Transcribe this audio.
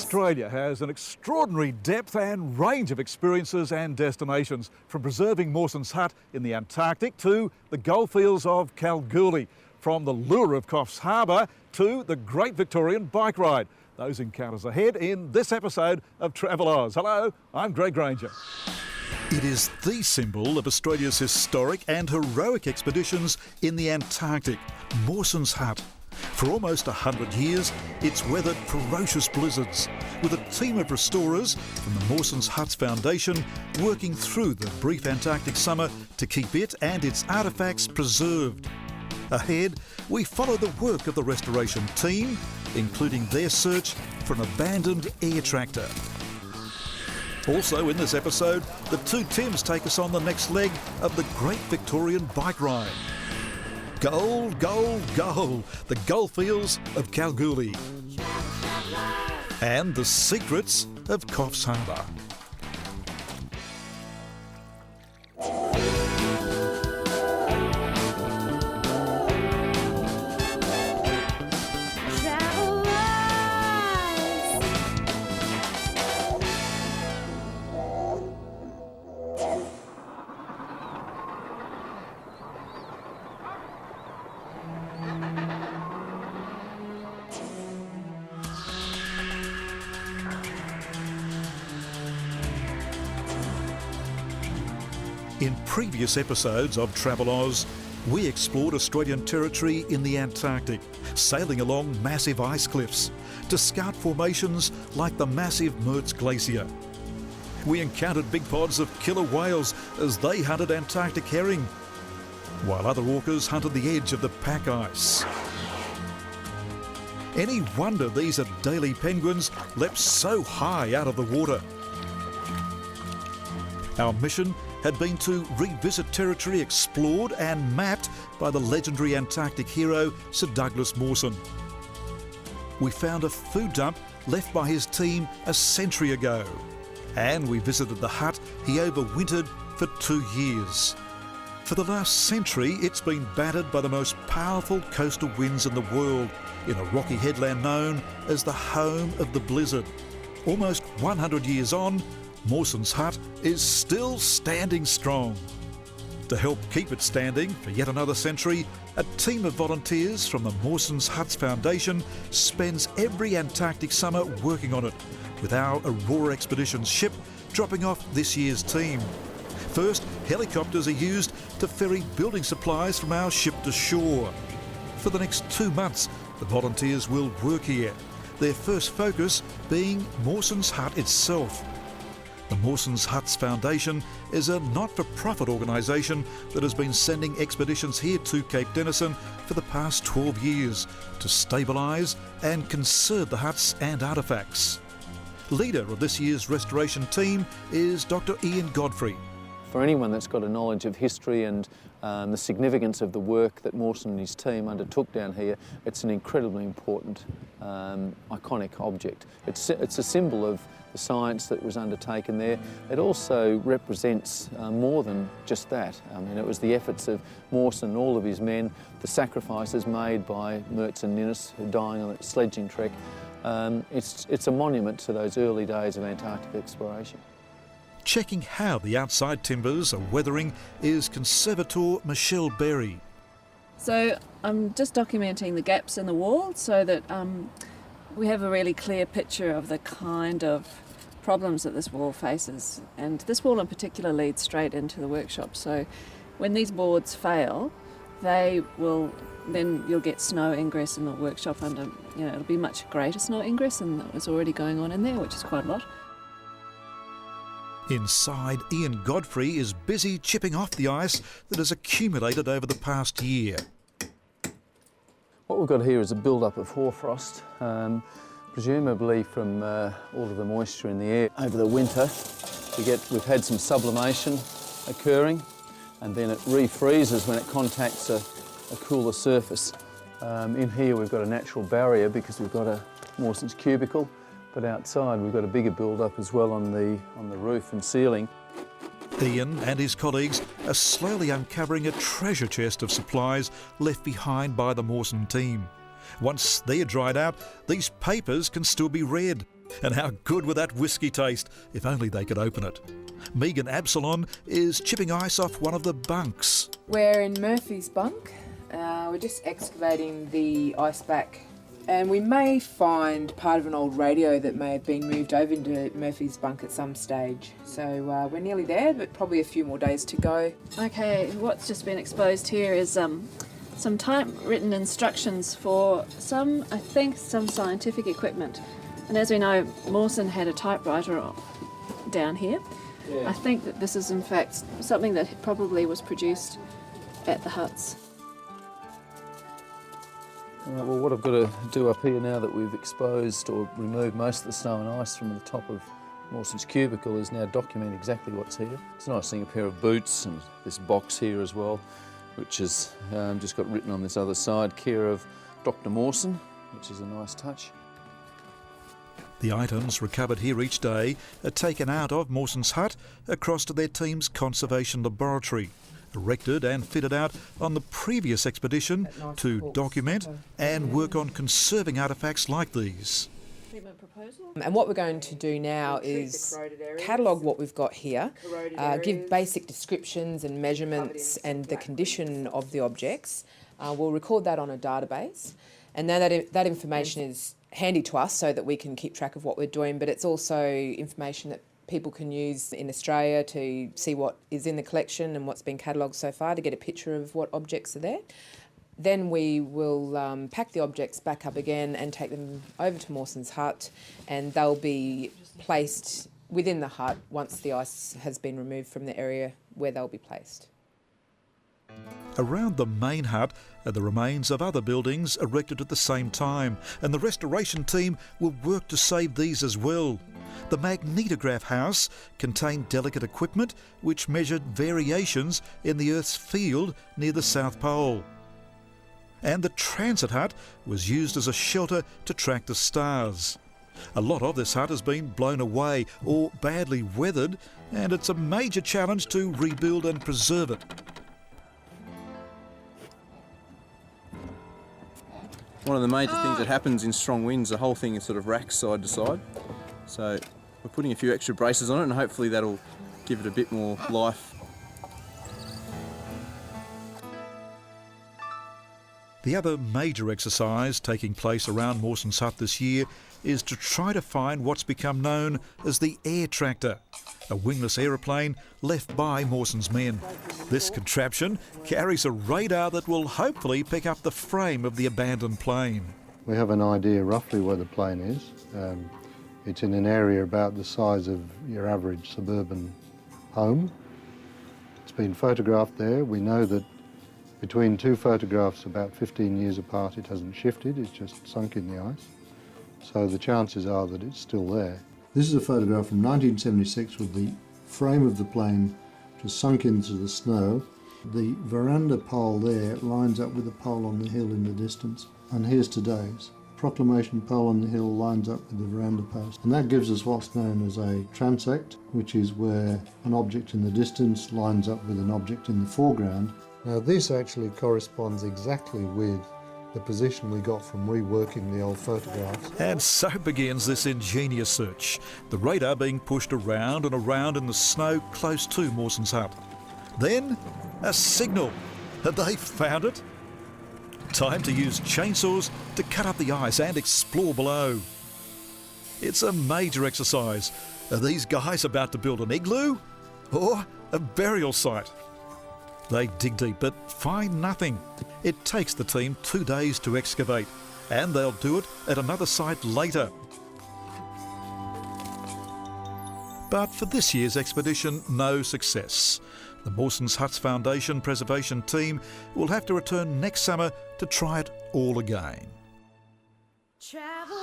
Australia has an extraordinary depth and range of experiences and destinations, from preserving Mawsons Hut in the Antarctic to the goldfields of Kalgoorlie, from the lure of Coffs Harbour to the Great Victorian Bike Ride. Those encounters ahead in this episode of Travel Oz. Hello, I'm Greg Granger. It is the symbol of Australia's historic and heroic expeditions in the Antarctic, Mawsons Hut. For almost 100 years, it's weathered ferocious blizzards, with a team of restorers from the Mawsons Hut's foundation working through the brief Antarctic summer to keep it and its artefacts preserved. Ahead, we follow the work of the restoration team, including their search for an abandoned air tractor. Also in this episode, the two Tims take us on the next leg of the Great Victorian Bike Ride. Gold, gold, gold, the goldfields of Kalgoorlie. And the secrets of Coffs Harbour. In previous episodes of Travel Oz, we explored Australian territory in the Antarctic, sailing along massive ice cliffs to scout formations like the massive Mertz Glacier. We encountered big pods of killer whales as they hunted Antarctic herring, while other orcas hunted the edge of the pack ice. Any wonder these Adelie penguins leapt so high out of the water. Our mission had been to revisit territory explored and mapped by the legendary Antarctic hero Sir Douglas Mawson. We found a food dump left by his team a century ago, and we visited the hut he overwintered for 2 years. For the last century, it's been battered by the most powerful coastal winds in the world, in a rocky headland known as the home of the blizzard. Almost 100 years on, Mawsons Hut is still standing strong. To help keep it standing for yet another century, a team of volunteers from the Mawsons Hut's foundation spends every Antarctic summer working on it, with our Aurora Expeditions ship dropping off this year's team. First, helicopters are used to ferry building supplies from our ship to shore. For the next 2 months, the volunteers will work here, their first focus being Mawsons Hut itself. The Mawsons Hut's foundation is a not-for-profit organisation that has been sending expeditions here to Cape Denison for the past 12 years to stabilise and conserve the huts and artefacts. Leader of this year's restoration team is Dr. Ian Godfrey. For anyone that's got a knowledge of history and the significance of the work that Mawson and his team undertook down here, it's an incredibly important, iconic object. It's a symbol of the science that was undertaken there. It also represents more than just that. I mean, it was the efforts of Mawson and all of his men, the sacrifices made by Mertz and Ninnis, who dying on that sledging trek. It's a monument to those early days of Antarctic exploration. Checking how the outside timbers are weathering is Conservator Michelle Berry. So I'm just documenting the gaps in the wall so that we have a really clear picture of the kind of problems that this wall faces. And this wall in particular leads straight into the workshop. So when these boards fail, then you'll get snow ingress in the workshop under, it'll be much greater snow ingress than was already going on in there, which is quite a lot. Inside, Ian Godfrey is busy chipping off the ice that has accumulated over the past year. What we've got here is a build-up of hoarfrost, presumably from all of the moisture in the air over the winter. We've had some sublimation occurring, and then it refreezes when it contacts a cooler surface. In here we've got a natural barrier because we've got a Mawson's cubicle, but outside we've got a bigger build-up as well on the roof and ceiling. Ian and his colleagues are slowly uncovering a treasure chest of supplies left behind by the Mawson team. Once they're dried out, these papers can still be read. And how good would that whiskey taste if only they could open it? Megan Absalon is chipping ice off one of the bunks. We're in Murphy's bunk. We're just excavating the ice back, and we may find part of an old radio that may have been moved over into Murphy's bunk at some stage. So we're nearly there, but probably a few more days to go. Okay, what's just been exposed here is some typewritten instructions for some scientific equipment. And as we know, Mawson had a typewriter down here. Yeah. I think that this is in fact something that probably was produced at the huts. Right, well, what I've got to do up here now that we've exposed or removed most of the snow and ice from the top of Mawson's cubicle is now document exactly what's here. It's nice seeing a pair of boots and this box here as well, which is just got written on this other side, care of Dr. Mawson, which is a nice touch. The items recovered here each day are taken out of Mawsons Hut across to their team's conservation laboratory, erected and fitted out on the previous expedition to document and work on conserving artefacts like these. And what we're going to do now is catalogue what we've got here, give basic descriptions and measurements and the condition of the objects. We'll record that on a database, and then that information is handy to us so that we can keep track of what we're doing, but it's also information that people can use in Australia to see what is in the collection and what's been catalogued so far, to get a picture of what objects are there. Then we will pack the objects back up again and take them over to Mawsons Hut, and they'll be placed within the hut once the ice has been removed from the area where they'll be placed. Around the main hut are the remains of other buildings erected at the same time, and the restoration team will work to save these as well. The magnetograph house contained delicate equipment which measured variations in the Earth's field near the South Pole. And the transit hut was used as a shelter to track the stars. A lot of this hut has been blown away or badly weathered, and it's a major challenge to rebuild and preserve it. One of the major things that happens in strong winds, the whole thing is sort of racks side to side. So we're putting a few extra braces on it, and hopefully that'll give it a bit more life. The other major exercise taking place around Mawsons Hut this year is to try to find what's become known as the air tractor, a wingless aeroplane left by Mawson's men. This contraption carries a radar that will hopefully pick up the frame of the abandoned plane. We have an idea roughly where the plane is. It's in an area about the size of your average suburban home. It's been photographed there. We know that between two photographs about 15 years apart it hasn't shifted, it's just sunk in the ice. So the chances are that it's still there. This is a photograph from 1976 with the frame of the plane just sunk into the snow. The veranda pole there lines up with the pole on the hill in the distance. And here's today's. Proclamation pole on the hill lines up with the veranda post. And that gives us what's known as a transect, which is where an object in the distance lines up with an object in the foreground. Now this actually corresponds exactly with the position we got from reworking the old photographs. And so begins this ingenious search, the radar being pushed around and around in the snow close to Mawsons Hut. Then, a signal. Have they found it? Time to use chainsaws to cut up the ice and explore below. It's a major exercise. Are these guys about to build an igloo or a burial site? They dig deep but find nothing. It takes the team 2 days to excavate, and they'll do it at another site later. But for this year's expedition, no success. The Mawsons Hut's Foundation preservation team will have to return next summer to try it all again. Travel